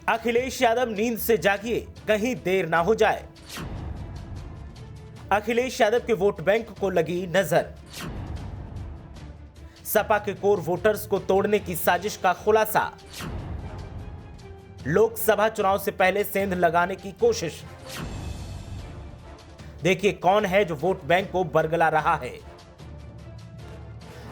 अखिलेश यादव नींद से जागिए, कहीं देर ना हो जाए। अखिलेश यादव के वोट बैंक को लगी नजर। सपा के कोर वोटर्स को तोड़ने की साजिश का खुलासा। लोकसभा चुनाव से पहले सेंध लगाने की कोशिश। देखिए कौन है जो वोट बैंक को बरगला रहा है।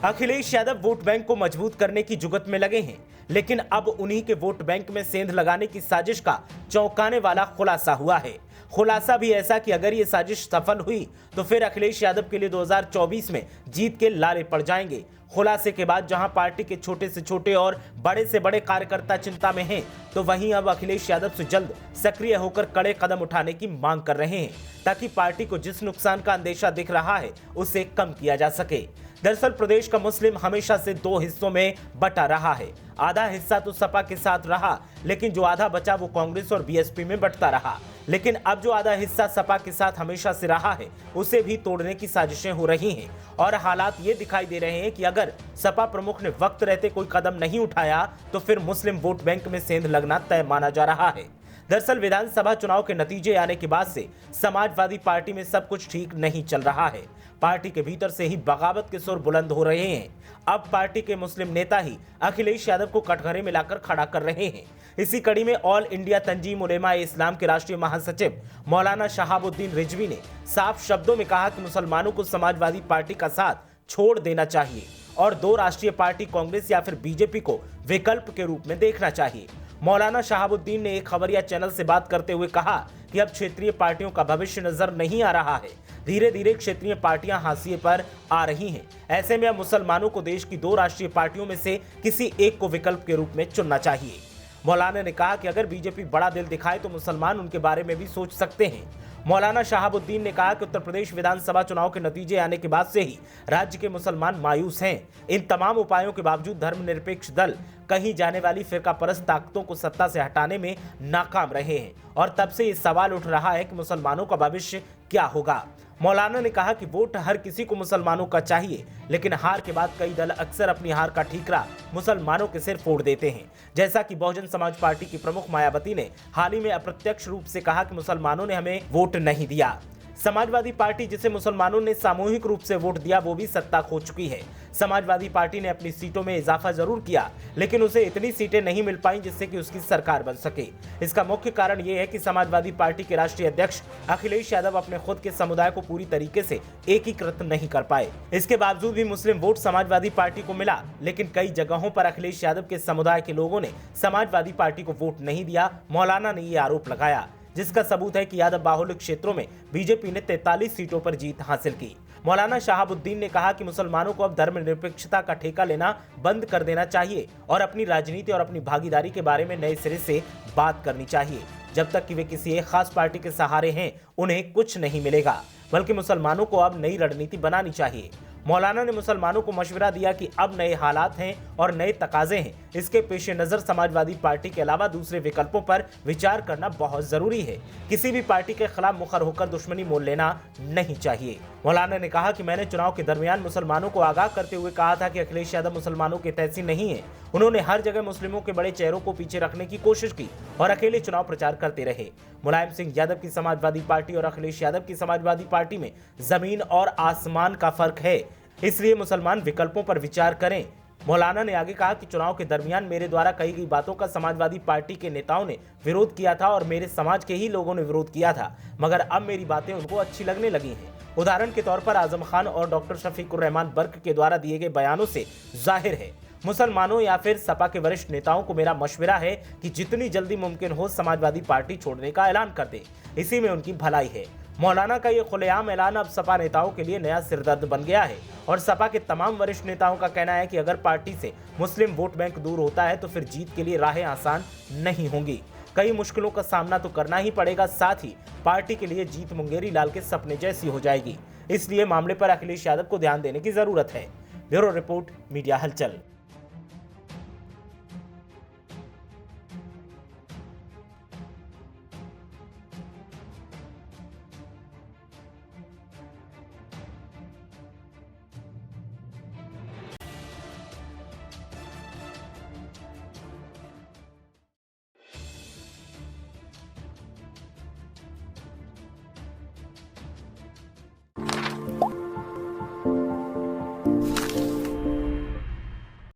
अखिलेश यादव वोट बैंक को मजबूत करने की जुगत में लगे हैं, लेकिन अब उन्हीं के वोट बैंक में सेंध लगाने की साजिश का चौंकाने वाला खुलासा हुआ है। खुलासा भी ऐसा कि अगर ये साजिश सफल हुई तो फिर अखिलेश यादव के लिए 2024 में जीत के लारे पड़ जाएंगे। खुलासे के बाद जहां पार्टी के छोटे से छोटे और बड़े से बड़े कार्यकर्ता चिंता में हैं, तो वहीं अब अखिलेश यादव से जल्द सक्रिय होकर कड़े कदम उठाने की मांग कर रहे हैं, ताकि पार्टी को जिस नुकसान का अंदेशा दिख रहा है उसे कम किया जा सके। दरअसल प्रदेश का मुस्लिम हमेशा से दो हिस्सों में बटा रहा है। आधा हिस्सा तो सपा के साथ रहा, लेकिन जो आधा बचा वो कांग्रेस और बीएसपी में बंटता रहा। लेकिन अब जो आधा हिस्सा सपा के साथ हमेशा से रहा है, उसे भी तोड़ने की साजिशें हो रही हैं और हालात ये दिखाई दे रहे हैं कि अगर सपा प्रमुख ने वक्त रहते कोई कदम नहीं उठाया तो फिर मुस्लिम वोट बैंक में सेंध लगना तय माना जा रहा है। दरअसल विधानसभा चुनाव के नतीजे आने के बाद से समाजवादी पार्टी में सब कुछ ठीक नहीं चल रहा है। पार्टी के भीतर से ही बगावत के सुर बुलंद हो रहे हैं। अब पार्टी के मुस्लिम नेता ही अखिलेश यादव को कटघरे में लाकर खड़ा कर रहे हैं। इसी कड़ी में ऑल इंडिया तंजीम उलेमा ए इस्लाम के राष्ट्रीय महासचिव मौलाना शहाबुद्दीन रिजवी ने साफ शब्दों में कहा कि मुसलमानों को समाजवादी पार्टी का साथ छोड़ देना चाहिए और दो राष्ट्रीय पार्टी कांग्रेस या फिर बीजेपी को विकल्प के रूप में देखना चाहिए। मौलाना शहाबुद्दीन ने एक खबरिया चैनल से बात करते हुए कहा कि अब क्षेत्रीय पार्टियों का भविष्य नजर नहीं आ रहा है। धीरे धीरे क्षेत्रीय पार्टियां हाशिए पर आ रही हैं। ऐसे में अब मुसलमानों को देश की दो राष्ट्रीय पार्टियों में से किसी एक को विकल्प के रूप में चुनना चाहिए। मौलाना ने कहा कि अगर बीजेपी बड़ा दिल दिखाए तो मुसलमान उनके बारे में भी सोच सकते हैं। मौलाना शहाबुद्दीन ने कहा कि उत्तर प्रदेश विधानसभा चुनाव के नतीजे आने के बाद से ही राज्य के मुसलमान मायूस हैं। इन तमाम उपायों के बावजूद धर्मनिरपेक्ष दल कहीं जाने वाली फिरकापरस्त ताकतों को सत्ता से हटाने में नाकाम रहे हैं और तब से ये सवाल उठ रहा है कि मुसलमानों का भविष्य क्या होगा। मौलाना ने कहा कि वोट हर किसी को मुसलमानों का चाहिए, लेकिन हार के बाद कई दल अक्सर अपनी हार का ठीकरा मुसलमानों के सिर फोड़ देते हैं। जैसा कि बहुजन समाज पार्टी की प्रमुख मायावती ने हाल ही में अप्रत्यक्ष रूप से कहा कि मुसलमानों ने हमें वोट नहीं दिया। समाजवादी पार्टी जिसे मुसलमानों ने सामूहिक रूप से वोट दिया वो भी सत्ता खो चुकी है। समाजवादी पार्टी ने अपनी सीटों में इजाफा जरूर किया, लेकिन उसे इतनी सीटें नहीं मिल पाई जिससे कि उसकी सरकार बन सके। इसका मुख्य कारण ये है कि समाजवादी पार्टी के राष्ट्रीय अध्यक्ष अखिलेश यादव अपने खुद के समुदाय को पूरी तरीके से एकीकृत नहीं कर पाए। इसके बावजूद भी मुस्लिम वोट समाजवादी पार्टी को मिला, लेकिन कई जगहों पर अखिलेश यादव के समुदाय के लोगों ने समाजवादी पार्टी को वोट नहीं दिया। मौलाना ने ये आरोप लगाया, जिसका सबूत है कि यादव बाहुल्य क्षेत्रों में बीजेपी ने 43 सीटों पर जीत हासिल की। मौलाना शहाबुद्दीन ने कहा कि मुसलमानों को अब धर्मनिरपेक्षता का ठेका लेना बंद कर देना चाहिए और अपनी राजनीति और अपनी भागीदारी के बारे में नए सिरे से बात करनी चाहिए। जब तक कि वे किसी एक खास पार्टी के सहारे हैं, उन्हें कुछ नहीं मिलेगा, बल्कि मुसलमानों को अब नई रणनीति बनानी चाहिए। मौलाना ने मुसलमानों को मशवरा दिया कि अब नए हालात हैं और नए तकाजे हैं। इसके पेश नज़र समाजवादी पार्टी के अलावा दूसरे विकल्पों पर विचार करना बहुत जरूरी है। किसी भी पार्टी के खिलाफ मुखर होकर दुश्मनी मोल लेना नहीं चाहिए। मौलाना ने कहा कि मैंने चुनाव के दरमियान मुसलमानों को आगाह करते हुए कहा था कि अखिलेश यादव मुसलमानों के तैसी नहीं है। उन्होंने हर जगह मुस्लिमों के बड़े चेहरों को पीछे रखने की कोशिश की और अकेले चुनाव प्रचार करते रहे। मुलायम सिंह यादव की समाजवादी पार्टी और अखिलेश यादव की समाजवादी पार्टी में जमीन और आसमान का फर्क है, इसलिए मुसलमान विकल्पों पर विचार करें। मौलाना ने आगे कहा कि चुनाव के दरमियान मेरे द्वारा कही गई बातों का समाजवादी पार्टी के नेताओं ने विरोध किया था और मेरे समाज के ही लोगों ने विरोध किया था, मगर अब मेरी बातें उनको अच्छी लगने लगी हैं। उदाहरण के तौर पर आजम खान और डॉक्टर शफीकुर रहमान बर्क के द्वारा दिए गए बयानों से जाहिर है। मुसलमानों या फिर सपा के वरिष्ठ नेताओं को मेरा मशवरा है कि जितनी जल्दी मुमकिन हो समाजवादी पार्टी छोड़ने का ऐलान कर दें, इसी में उनकी भलाई है। मौलाना का ये खुलेआम ऐलान अब सपा नेताओं के लिए नया सिरदर्द बन गया है और सपा के तमाम वरिष्ठ नेताओं का कहना है कि अगर पार्टी से मुस्लिम वोट बैंक दूर होता है तो फिर जीत के लिए राहें आसान नहीं होंगी। कई मुश्किलों का सामना तो करना ही पड़ेगा, साथ ही पार्टी के लिए जीत मुंगेरी लाल के सपने जैसी हो जाएगी। इसलिए मामले पर अखिलेश यादव को ध्यान देने की जरूरत है। ब्यूरो रिपोर्ट, मीडिया हलचल।